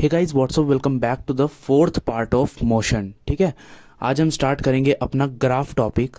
Hey guys what's up, welcome back to the fourth part of motion. ठीक है, आज हम स्टार्ट करेंगे अपना ग्राफ टॉपिक।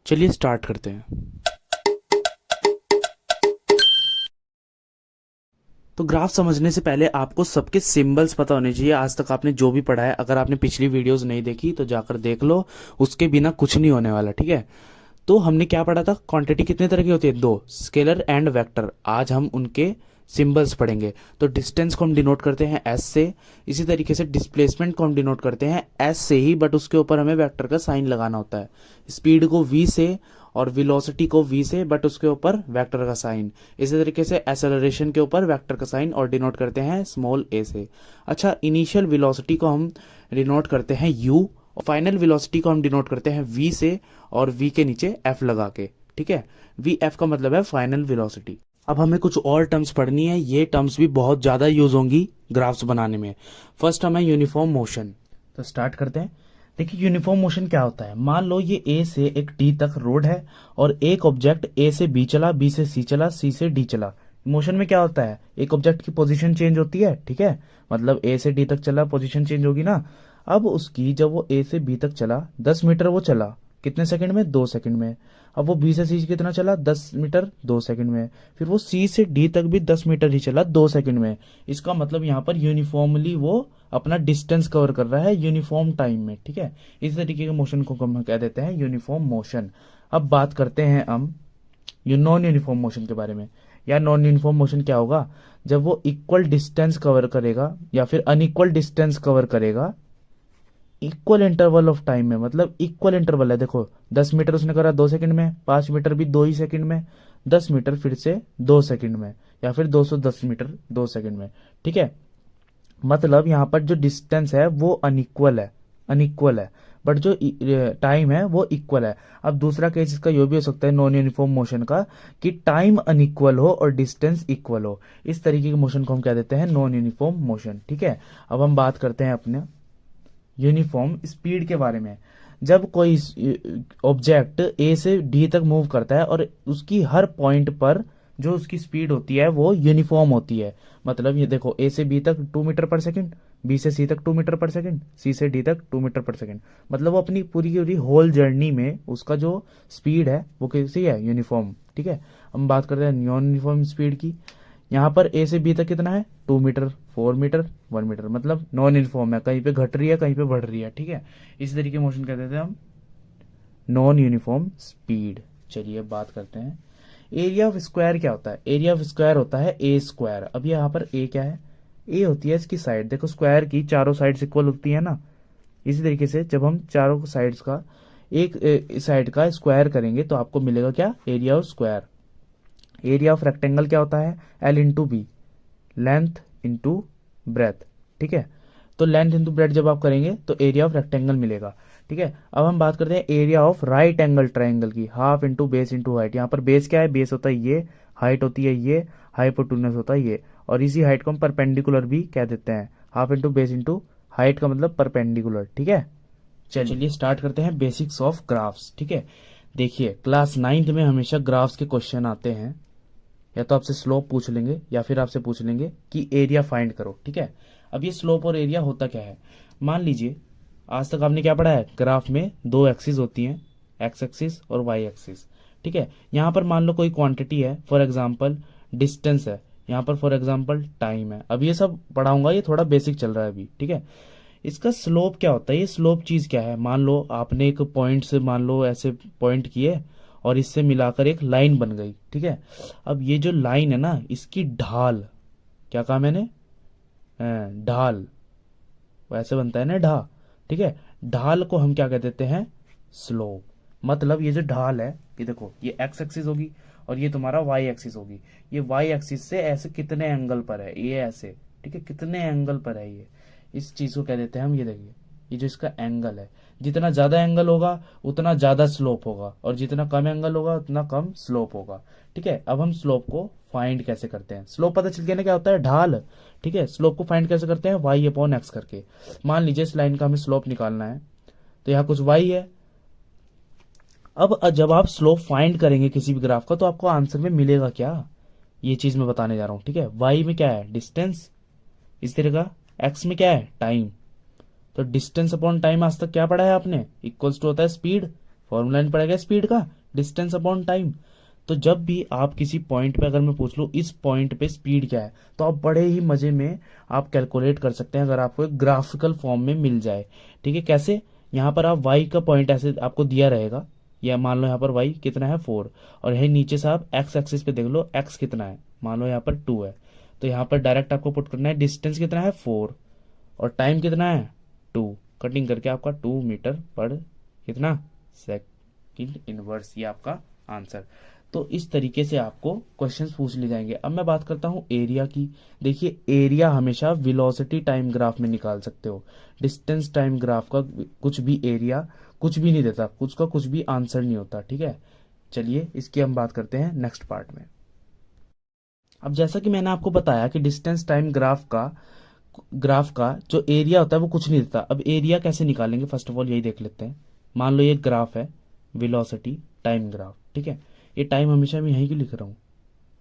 चलिए स्टार्ट करते हैं। तो ग्राफ समझने से पहले आपको सबके सिंबल्स पता होने चाहिए। आज तक आपने जो भी पढ़ा है, अगर आपने पिछली वीडियोस नहीं देखी तो जाकर देख लो, उसके बिना कुछ नहीं होने वाला। ठीक है, तो हमने क्या पढ़ा था? क्वांटिटी कितने तरह की होती है? दो, स्केलर एंड वेक्टर। आज हम उनके सिंबल्स पढ़ेंगे। तो डिस्टेंस को हम डिनोट करते हैं एस से, इसी तरीके से डिस्प्लेसमेंट को हम डिनोट करते हैं एस से ही, बट उसके ऊपर हमें वेक्टर का साइन लगाना होता है। स्पीड को वी से और वेलोसिटी को वी से, बट उसके ऊपर वेक्टर का साइन। इसी तरीके से एक्सेलरेशन के ऊपर वेक्टर का साइन और डिनोट करते हैं स्मॉल ए से। अच्छा, इनिशियल वेलोसिटी को हम डिनोट करते हैं यू, और फाइनल वेलोसिटी को हम डिनोट करते हैं वी से, और वी के नीचे एफ लगा के। ठीक है, वी एफ का मतलब है फाइनल वेलोसिटी। अब हमें कुछ और टर्म्स पढ़नी है। ये टर्म्स भी बहुत ज़्यादा यूज होंगी ग्राफ्स बनाने में। फर्स्ट हमें यूनिफॉर्म मोशन। तो स्टार्ट करते हैं। देखिए, यूनिफॉर्म मोशन क्या होता है? मान लो ये ए से एक डी तक रोड है, और एक ऑब्जेक्ट ए से बी चला, बी से सी चला, सी से डी चला। मोशन में क्या होता है? एक ऑब्जेक्ट की पोजीशन चेंज होती है। ठीक है, मतलब ए से डी तक चला, पोजीशन चेंज होगी ना। अब उसकी जब वो ए से बी तक चला, 10 मीटर वो चला, कितने सेकंड में? 2 सेकंड में। अब वो बी से सी कितना चला? 10 मीटर 2 सेकंड में। फिर वो सी से डी तक भी 10 मीटर ही चला 2 सेकंड में। इसका मतलब यहाँ पर यूनिफॉर्मली वो अपना डिस्टेंस कवर कर रहा है यूनिफॉर्म टाइम में। ठीक है, इस तरीके के मोशन को हम कह देते हैं यूनिफॉर्म मोशन। अब बात करते हैं हम नॉन यूनिफॉर्म मोशन के बारे में। या नॉन यूनिफॉर्म मोशन क्या होगा? जब वो इक्वल डिस्टेंस कवर करेगा या फिर अनइक्वल डिस्टेंस कवर करेगा इक्वल इंटरवल ऑफ टाइम में। मतलब इक्वल इंटरवल है। देखो, 10 मीटर उसने करा 2 सेकंड में, 5 मीटर भी 2 ही सेकंड में, 10 मीटर फिर से 2 सेकंड में, या फिर 210 मीटर 2 सेकंड में। ठीक है, मतलब यहाँ पर जो डिस्टेंस है वो अनइक्वल है, बट जो टाइम है वो इक्वल है। अब दूसरा केस इसका ये भी हो सकता है नॉन यूनिफॉर्म मोशन का, कि टाइम अनइक्वल हो और डिस्टेंस इक्वल हो। इस तरीके के मोशन को हम कह देते हैं नॉन यूनिफॉर्म मोशन। ठीक है, अब हम बात करते हैं अपने यूनिफॉर्म स्पीड के बारे में। जब कोई ऑब्जेक्ट ए से डी तक मूव करता है और उसकी हर पॉइंट पर जो उसकी स्पीड होती है वो यूनिफॉर्म होती है। मतलब ये देखो, ए से बी तक 2 मीटर पर सेकंड, बी से सी तक 2 मीटर पर सेकंड, सी से डी तक 2 मीटर पर सेकंड। मतलब वो अपनी पूरी की पूरी होल जर्नी में उसका जो स्पीड है वो कैसी है? यूनिफॉर्म। ठीक है, हम बात करते हैं नॉन यूनिफॉर्म स्पीड की। यहाँ पर ए से बी तक कितना है? 2 मीटर, 4 मीटर, 1 मीटर। मतलब नॉन यूनिफॉर्म है, कहीं पे घट रही है, कहीं पे बढ़ रही है। ठीक है, इस तरीके मोशन कहते थे हम नॉन यूनिफॉर्म स्पीड। चलिए बात करते हैं एरिया ऑफ स्क्वायर क्या होता है। एरिया ऑफ स्क्वायर होता है ए स्क्वायर। अब यहाँ पर ए क्या है? ए होती है इसकी साइड। देखो, स्क्वायर की चारों साइड्स इक्वल होती है ना। इसी तरीके से जब हम चारों साइड्स का एक साइड का स्क्वायर करेंगे तो आपको मिलेगा क्या? Area of square. Area of rectangle क्या होता है? L into B, length into breadth. ठीक है, तो लेंथ इंटू ब्रेथ जब आप करेंगे तो एरिया ऑफ रेक्टेंगल मिलेगा। ठीक है, अब हम बात करते हैं area of right angle triangle की। Half into base into height. यहाँ पर बेस क्या है? बेस होता है ये, हाइट होती है ये, हाइपोटेन्यूज होता है ये, और इसी हाइट को हम परपेंडिकुलर भी कह देते हैं। Half into base into height का मतलब परपेंडिकुलर। ठीक है, चलिए स्टार्ट करते हैं बेसिक्स ऑफ ग्राफ्स। ठीक है, देखिए क्लास 9th में हमेशा ग्राफ्स के क्वेश्चन आते हैं। या तो आपसे स्लोप पूछ लेंगे या फिर आपसे पूछ लेंगे कि एरिया फाइंड करो। ठीक है, अब ये स्लोप और एरिया होता क्या है? मान लीजिए, आज तक आपने क्या पढ़ा है? ग्राफ में 2 एक्सिस होती हैं, एक्स एक्सिस और वाई एक्सिस। ठीक है, यहाँ पर मान लो कोई क्वांटिटी है, फॉर एग्जांपल डिस्टेंस है, यहाँ पर फॉर एग्जांपल टाइम है। अब ये सब पढ़ाऊंगा, ये थोड़ा बेसिक चल रहा है अभी। ठीक है, इसका स्लोप क्या होता है? ये स्लोप चीज क्या है? मान लो आपने एक पॉइंट से, मान लो ऐसे पॉइंट किए और इससे मिलाकर एक लाइन बन गई। ठीक है, अब ये जो लाइन है ना, इसकी ढाल, क्या कहा मैंने? ढाल, वैसे बनता है ना ढा। ठीक है, ढाल को हम क्या कह देते हैं? स्लोप। मतलब ये जो ढाल है, ये देखो, ये एक्स एक्सिस होगी और ये तुम्हारा वाई एक्सिस होगी। ये वाई एक्सिस से ऐसे कितने एंगल पर है? ये ऐसे। ठीक है, कितने एंगल पर है ये? इस चीज को कह देते हैं हम, ये देखिए, ये जो इसका एंगल है, जितना ज्यादा एंगल होगा उतना ज्यादा स्लोप होगा, और जितना कम एंगल होगा उतना कम स्लोप होगा। ठीक है, अब हम स्लोप को फाइंड कैसे करते हैं? स्लोप पता चल गया ना क्या होता है? ढाल। ठीक है, स्लोप को फाइंड कैसे करते हैं? वाई अपॉन एक्स करके। मान लीजिए इस लाइन का हमें स्लोप निकालना है, तो यहाँ कुछ वाई है। अब जब आप स्लोप फाइंड करेंगे किसी भी ग्राफ का, तो आपको आंसर में मिलेगा क्या? ये चीज मैं बताने जा रहा हूं। ठीक है, वाई में क्या है? डिस्टेंस, इस तरह का एक्स में क्या है, टाइम। तो डिस्टेंस अपॉन टाइम आज तक क्या पढ़ा है आपने, इक्वल्स टू होता है स्पीड, फॉर्मूला नहीं पढ़ा गया स्पीड का, डिस्टेंस अपॉन टाइम। तो जब भी आप किसी पॉइंट पे अगर मैं पूछ लूं इस पॉइंट पे स्पीड क्या है, तो आप बड़े ही मजे में आप कैलकुलेट कर सकते हैं अगर आपको एक ग्राफिकल फॉर्म में मिल जाए। ठीक है, कैसे, यहाँ पर आप y का पॉइंट ऐसे आपको दिया रहेगा, या मान लो यहाँ पर y कितना है 4, और यही नीचे से आप x एक्सिस पे देख लो x कितना है, मान लो यहाँ पर 2 है, तो यहाँ पर डायरेक्ट आपको पुट करना है डिस्टेंस कितना है 4 और टाइम कितना है 2, कटिंग करके आपका 2 मीटर पर कितना सेकंड इनवर्स, ये आपका आंसर। तो इस तरीके से आपको क्वेश्चंस पूछ लिए जाएंगे। अब मैं बात करता हूं एरिया की। देखिए एरिया हमेशा वेलोसिटी टाइम ग्राफ में निकाल सकते हो, डिस्टेंस टाइम ग्राफ का कुछ भी एरिया कुछ भी नहीं देता, कुछ का कुछ भी आंसर नहीं होता। ठीक है, चलिए इसकी हम बात करते हैं नेक्स्ट पार्ट में। अब जैसा कि मैंने आपको बताया कि डिस्टेंस टाइम ग्राफ का जो एरिया होता है वो कुछ नहीं देता। अब एरिया कैसे निकालेंगे, फर्स्ट ऑफ ऑल यही देख लेते हैं। मान लो ये ग्राफ है वेलोसिटी टाइम ग्राफ, ठीक है, ये टाइम हमेशा मैं यहीं क्यों लिख रहा हूँ,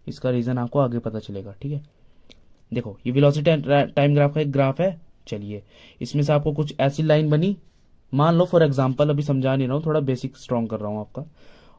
इसका रीजन आपको आगे पता चलेगा। ठीक है, देखो ये वेलोसिटी टाइम ग्राफ का एक ग्राफ है। चलिए इसमें से आपको कुछ ऐसी लाइन बनी, मान लो फॉर एग्जांपल, अभी समझा नहीं रहा हूँ, थोड़ा बेसिक स्ट्रॉन्ग कर रहा हूँ आपका,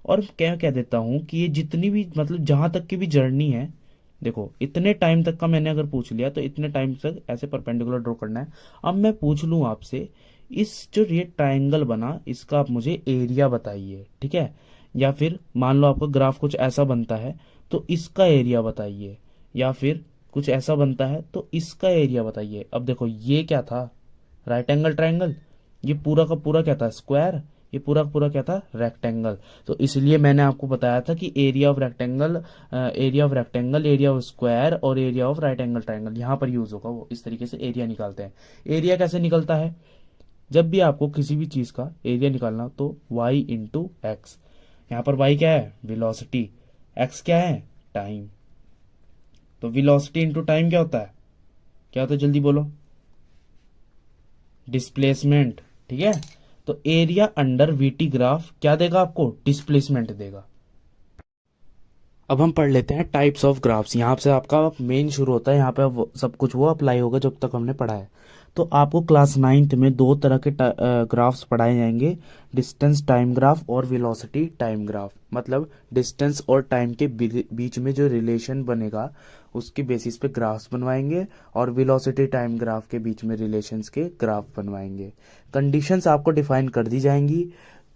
और क्या कह देता हूँ कि ये जितनी भी मतलब जहां तक की भी जर्नी है, देखो इतने टाइम तक का मैंने अगर पूछ लिया तो इतने टाइम तक ऐसे परपेंडिकुलर ड्रॉ करना है। अब मैं पूछ लूँ आपसे, इस जो ये ट्राइंगल बना इसका आप मुझे एरिया बताइए। ठीक है, या फिर मान लो आपका ग्राफ कुछ ऐसा बनता है तो इसका एरिया बताइए, या फिर कुछ ऐसा बनता है तो इसका एरिया बताइए। अब देखो ये क्या था, राइट एंगल ट्राइंगल, ये पूरा का पूरा क्या था, स्क्वायर, ये पूरा का पूरा क्या था, रेक्टेंगल। तो इसलिए मैंने आपको बताया था कि area of rectangle, area of square और area of right angle triangle यहाँ पर यूज होगा। वो इस तरीके से एरिया निकालते हैं। एरिया कैसे निकलता है, जब भी आपको किसी भी चीज का एरिया निकालना हो तो y इंटू एक्स, यहाँ पर y क्या है, वेलोसिटी, x क्या है, टाइम। तो वेलोसिटी इंटू टाइम क्या होता है, क्या होता है जल्दी बोलो, डिस्प्लेसमेंट। ठीक है, तो एरिया अंडर वीटी ग्राफ क्या देगा आपको, डिस्प्लेसमेंट देगा। अब हम पढ़ लेते हैं टाइप्स ऑफ ग्राफ्स। यहाँ से आपका मेन शुरू होता है, यहाँ पे सब कुछ वो अप्लाई होगा जब तक हमने पढ़ा है। तो आपको क्लास 9th में दो तरह के ग्राफ्स पढ़ाए जाएंगे, डिस्टेंस टाइम ग्राफ और वेलोसिटी टाइम ग्राफ। मतलब डिस्टेंस और टाइम के बीच में जो रिलेशन बनेगा उसके बेसिस पे ग्राफ्स बनवाएंगे, और वेलोसिटी टाइम ग्राफ के बीच में रिलेशंस के ग्राफ बनवाएंगे। कंडीशंस आपको डिफाइन कर दी जाएंगी,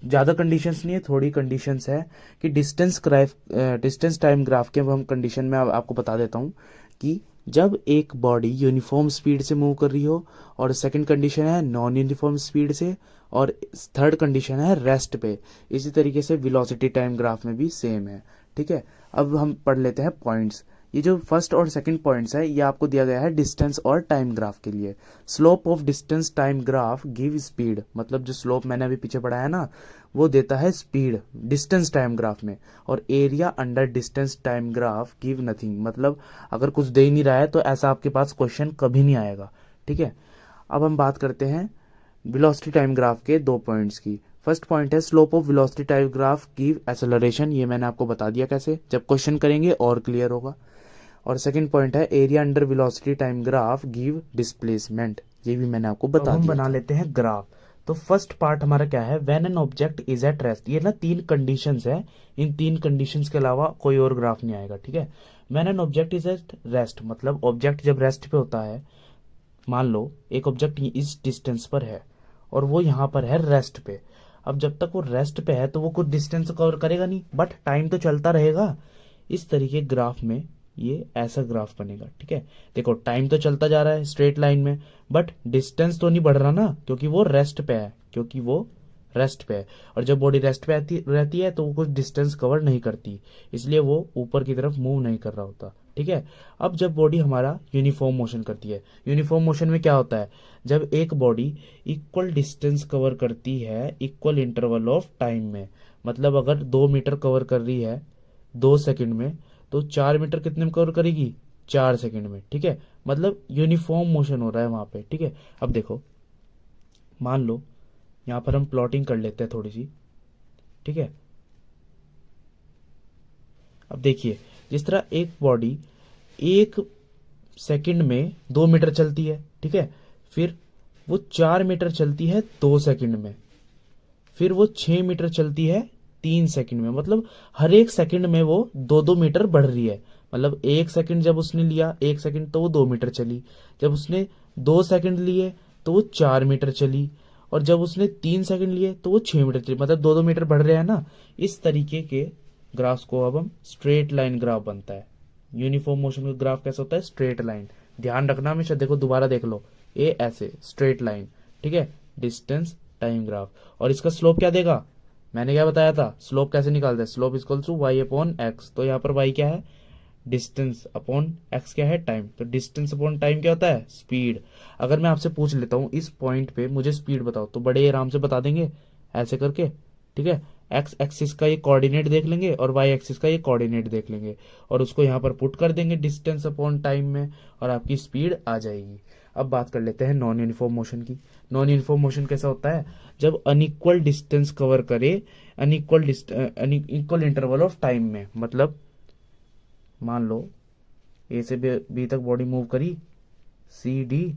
ज़्यादा कंडीशंस नहीं है, थोड़ी कंडीशंस है कि डिस्टेंस टाइम ग्राफ के हम कंडीशन में आपको बता देता हूँ कि जब एक बॉडी यूनिफॉर्म स्पीड से मूव कर रही हो, और सेकंड कंडीशन है नॉन यूनिफॉर्म स्पीड से, और थर्ड कंडीशन है रेस्ट पे। इसी तरीके से वेलोसिटी टाइम ग्राफ में भी सेम है। ठीक है, अब हम पढ़ लेते हैं पॉइंट्स। ये जो फर्स्ट और सेकंड पॉइंट्स है ये आपको दिया गया है डिस्टेंस और टाइम ग्राफ के लिए। Slope of distance time graph give speed, मतलब जो स्लोप मैंने अभी पीछे पढ़ाया ना वो देता है स्पीड डिस्टेंस टाइम ग्राफ में। और area under distance time graph give nothing, मतलब अगर कुछ दे ही नहीं रहा है तो ऐसा आपके पास क्वेश्चन कभी नहीं आएगा। ठीक है, अब हम बात करते हैं वेलोसिटी टाइम ग्राफ के दो पॉइंट्स की। फर्स्ट पॉइंट है slope of velocity time graph give acceleration, ये मैंने आपको बता दिया कैसे, जब क्वेश्चन करेंगे और क्लियर होगा। और सेकंड पॉइंट है area under velocity time graph give displacement, ये भी मैंने आपको बता दिया। हम बना लेते हैं ग्राफ। तो फर्स्ट पार्ट हमारा क्या है, when an object is at rest. ये ना तीन कंडीशंस है, इन तीन कंडीशंस के अलावा कोई और ग्राफ नहीं आएगा। ठीक है, when an object is at rest, मतलब ऑब्जेक्ट जब रेस्ट पे होता है, मान लो एक ऑब्जेक्ट इस डिस्टेंस पर है और वो यहाँ पर है रेस्ट पे। अब जब तक वो रेस्ट पे है तो वो कुछ डिस्टेंस कवर करेगा नहीं, बट टाइम तो चलता रहेगा। इस तरीके ग्राफ में ये ऐसा ग्राफ बनेगा। ठीक है, देखो टाइम तो चलता जा रहा है स्ट्रेट लाइन में, बट डिस्टेंस तो नहीं बढ़ रहा ना, क्योंकि वो रेस्ट पे है, क्योंकि वो रेस्ट पे है। और जब बॉडी रेस्ट पे रहती है तो वो कुछ डिस्टेंस कवर नहीं करती, इसलिए वो ऊपर की तरफ मूव नहीं कर रहा होता। ठीक है, अब जब बॉडी हमारा यूनिफॉर्म मोशन करती है, यूनिफॉर्म मोशन में क्या होता है, जब एक बॉडी इक्वल डिस्टेंस कवर करती है इक्वल इंटरवल ऑफ टाइम में, मतलब अगर 2 मीटर कवर कर रही है 2 सेकंड में, तो 4 मीटर कितने में कवर करेगी, 4 सेकंड में। ठीक है, मतलब यूनिफॉर्म मोशन हो रहा है वहां पे। ठीक है, अब देखो मान लो यहां पर हम प्लॉटिंग कर लेते हैं थोड़ी सी। ठीक है, अब देखिए जिस तरह एक बॉडी एक सेकंड में 2 मीटर चलती है, ठीक है, फिर वो 4 मीटर चलती है 2 सेकंड में, फिर वो 6 मीटर चलती है 3 सेकंड में। मतलब हर एक सेकंड में वो 2-2 मीटर बढ़ रही है। मतलब 1 सेकंड जब उसने लिया, 1 सेकंड तो वो 2 मीटर चली, जब उसने 2 सेकंड लिए तो वो 4 मीटर चली, और जब उसने 3 सेकंड लिए तो वो 6 मीटर चली। मतलब 2-2 मीटर बढ़ रहे हैं ना। इस तरीके के ग्राफ्स को अब हम स्ट्रेट लाइन ग्राफ बनता है। यूनिफॉर्म मोशन का ग्राफ कैसा होता है? Straight line. ध्यान रखना हमेशा, देखो दोबारा देख लो, ये ऐसे स्ट्रेट लाइन, ठीक है, डिस्टेंस टाइम ग्राफ। और इसका स्लोप क्या देगा? मैंने क्या बताया था, स्लोप कैसे निकालते हैं? Slope equal to Y upon X. तो यहाँ पर वाई क्या है? डिस्टेंस अपॉन एक्स क्या है? टाइम। तो डिस्टेंस अपॉन टाइम क्या होता है? स्पीड। अगर मैं आपसे पूछ लेता हूँ इस पॉइंट पे मुझे स्पीड बताओ, तो बड़े आराम से बता देंगे ऐसे करके, ठीक है। एक्स एक्सिस का ये कोऑर्डिनेट देख लेंगे और वाई एक्सिस का ये कोऑर्डिनेट देख लेंगे, और उसको यहाँ पर पुट कर देंगे डिस्टेंस अपॉन टाइम में, और आपकी स्पीड आ जाएगी। अब बात कर लेते हैं नॉन यूनिफॉर्म मोशन की। नॉन यूनिफॉर्म मोशन कैसा होता है? जब अनइक्वल डिस्टेंस कवर करे अनइक्वल इंटरवल ऑफ टाइम में। मतलब मान लो ए से बी तक बॉडी मूव करी, सी डी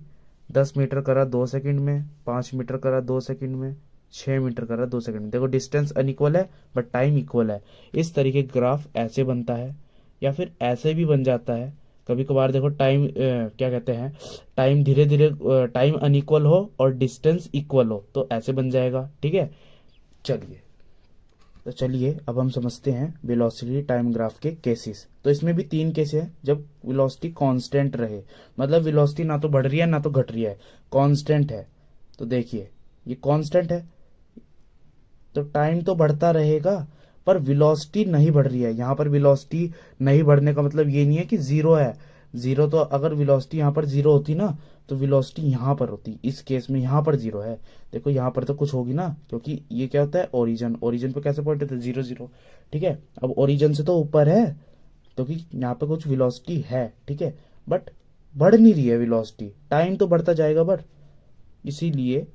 10 मीटर करा 2 सेकंड में, 5 मीटर करा 2 सेकंड में, 6 मीटर करा 2 सेकंड में। देखो डिस्टेंस अनइक्वल है बट टाइम इक्वल है। इस तरीके ग्राफ ऐसे बनता है, या फिर ऐसे भी बन जाता है। कभी कभार देखो टाइम क्या कहते हैं, टाइम धीरे धीरे टाइम अनइक्वल हो और डिस्टेंस इक्वल हो तो ऐसे बन जाएगा, ठीक है। चलिए अब हम समझते हैं वेलोसिटी टाइम ग्राफ के केसेस। तो इसमें भी 3 केस है जब वेलोसिटी कांस्टेंट रहे, मतलब वेलोसिटी ना तो बढ़ रही है ना तो घट रही है, कांस्टेंट है। तो देखिए ये कांस्टेंट है तो टाइम तो बढ़ता रहेगा पर वेलोसिटी नहीं बढ़ रही है। यहाँ पर वेलोसिटी नहीं बढ़ने का मतलब ये नहीं है कि जीरो है। जीरो तो अगर वेलोसिटी यहाँ पर जीरो होती ना तो वेलोसिटी यहाँ पर होती। इस केस में यहाँ पर जीरो है। देखो यहाँ पर तो कुछ होगी ना, क्योंकि ये क्या होता है? ओरिजिन। ओरिजिन पे कैसे पॉइंट होता है? 0 0, ठीक है। अब ओरिजिन से तो ऊपर है क्योंकि यहाँ पे कुछ वेलोसिटी है, ठीक है, बट बढ़ नहीं रही है वेलोसिटी। टाइम तो बढ़ता जाएगा बट, इसीलिए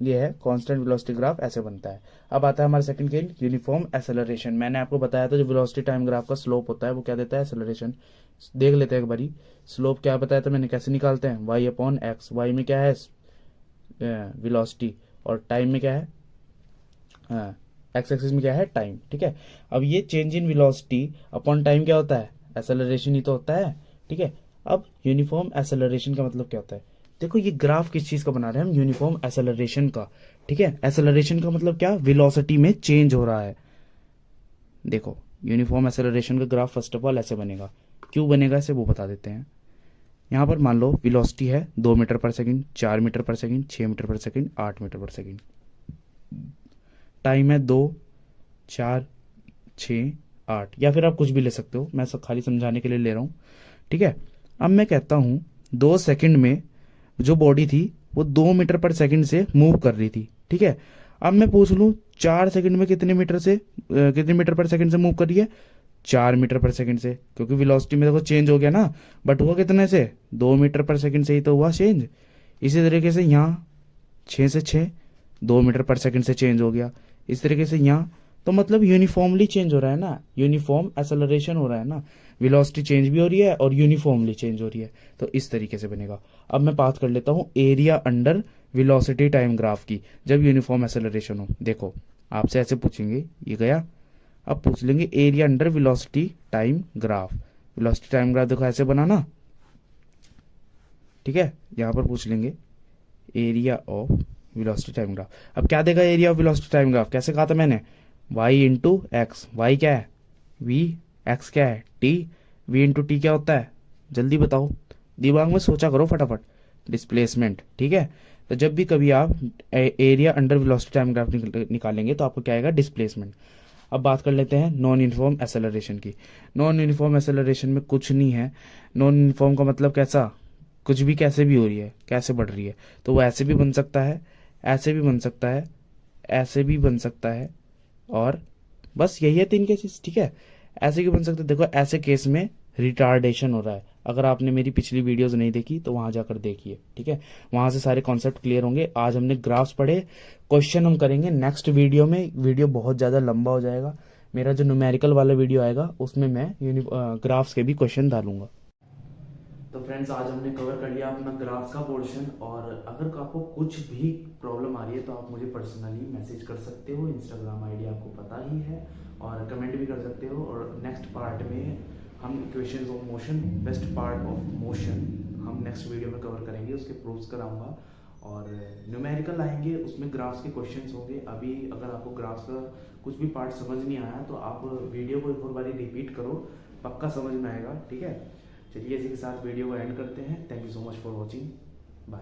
ये है कांस्टेंट वेलोसिटी ग्राफ, ऐसे बनता है। अब आता है हमारा सेकंड केस, यूनिफॉर्म एक्सेलरेशन। मैंने आपको बताया था जो वेलोसिटी टाइम ग्राफ का स्लोप होता है वो क्या देता है? एक्सेलरेशन। देख लेते हैं एक बारी। स्लोप क्या बताया था मैंने, कैसे निकालते हैं? Y upon x. वाई में क्या है? वेलोसिटी, और टाइम में क्या है? एक्स एक्सिस में क्या है? टाइम, ठीक है। अब ये change in velocity upon time क्या होता है? एक्सेलरेशन ही तो होता है, ठीक है। अब यूनिफॉर्म एक्सेलरेशन का मतलब क्या होता है? देखो ये ग्राफ किस चीज का बना रहे हैं हम? यूनिफॉर्म एक्सेलरेशन का, ठीक है। एक्सेलरेशन का मतलब क्या? वेलोसिटी में चेंज हो रहा है। देखो यूनिफॉर्म एक्सेलरेशन का ग्राफ फर्स्ट ऑफ ऑल ऐसे बनेगा। क्यों बनेगा ऐसे वो बता देते हैं। यहाँ पर मान लो वेलोसिटी है 2 मीटर पर सेकंड, 4 मीटर पर सेकंड, 6 मीटर पर सेकंड, 8 मीटर पर सेकंड। टाइम है 2, 4, 6, 8, या फिर आप कुछ भी ले सकते हो, मैं सब खाली समझाने के लिए ले रहा हूँ, ठीक है। अब मैं कहता हूँ 2 सेकंड में जो बॉडी थी वो 2 मीटर पर सेकंड से मूव कर रही थी, ठीक है। अब मैं पूछ लूँ 4 सेकंड में कितने मीटर पर सेकंड से मूव कर रही है? 4 मीटर पर सेकंड से, क्योंकि वेलोसिटी में देखो चेंज हो गया ना, बट हुआ कितने से? 2 मीटर पर सेकंड से ही तो हुआ चेंज। इसी तरीके से यहाँ 6 से 6 2 मीटर पर सेकंड से चेंज हो गया। इस तरीके से यहाँ तो मतलब यूनिफॉर्मली चेंज हो रहा है ना, यूनिफॉर्म एक्सेलरेशन हो रहा है ना, वेलोसिटी चेंज भी हो रही है और यूनिफॉर्मली चेंज हो रही है। तो इस तरीके से बनेगा। अब मैं बात कर लेता हूँ area under velocity time graph की जब यूनिफॉर्म एक्सेलरेशन हो। देखो आपसे ऐसे पूछेंगे, ये गया। अब पूछ लेंगे area under velocity time graph. Velocity time graph देखो ऐसे बना ना, ठीक है। यहाँ पर पूछ लेंगे area of velocity time graph. अब क्या देगा area of velocity time graph? कैसे कहा था मैंने? y into x. वाई क्या है? v, एक्स क्या है? t, v इंटू टी क्या होता है? जल्दी बताओ, दिमाग में सोचा करो फटाफट। डिस्प्लेसमेंट, ठीक है। तो जब भी कभी आप area under velocity time graph निकालेंगे तो आपको क्या आएगा? डिस्प्लेसमेंट। अब बात कर लेते हैं नॉन यूनिफॉर्म एक्सेलरेशन की। नॉन यूनिफॉर्म एक्सेलरेशन में कुछ नहीं है। नॉन यूनिफॉर्म का मतलब कैसा? कुछ भी कैसे भी हो रही है, कैसे बढ़ रही है। तो वो ऐसे भी बन सकता है, ऐसे भी बन सकता है, ऐसे भी बन सकता है, और बस यही है 3 केसेस, ठीक है। ऐसे क्यों बन सकते हैं? देखो ऐसे केस में रिटार्डेशन हो रहा है। अगर आपने मेरी पिछली वीडियोस नहीं देखी तो वहां जाकर देखिए, ठीक है। वहां से सारे कॉन्सेप्ट क्लियर होंगे। आज हमने ग्राफ्स पढ़े, क्वेश्चन हम करेंगे नेक्स्ट वीडियो में। वीडियो बहुत ज़्यादा लंबा हो जाएगा। मेरा जो न्यूमेरिकल वाला वीडियो आएगा उसमें मैं ग्राफ्स के भी क्वेश्चन डालूंगा। तो फ्रेंड्स आज हमने कवर कर लिया अपना ग्राफ्स का पोर्शन, और अगर आपको कुछ भी प्रॉब्लम आ रही है तो आप मुझे पर्सनली मैसेज कर सकते हो, इंस्टाग्राम आईडी आपको पता ही है, और कमेंट भी कर सकते हो। और नेक्स्ट पार्ट में हम equations of motion, best part of motion हम नेक्स्ट वीडियो में कवर करेंगे, उसके प्रूफ्स कराऊंगा और न्यूमेरिकल आएंगे, उसमें ग्राफ्स के क्वेश्चंस होंगे। अभी अगर आपको ग्राफ्स का कुछ भी पार्ट समझ नहीं आया तो आप वीडियो को एक और बारी रिपीट करो, पक्का समझ में आएगा, ठीक है। चलिए इसी के साथ वीडियो को एंड करते हैं। Thank you so much for watching, bye.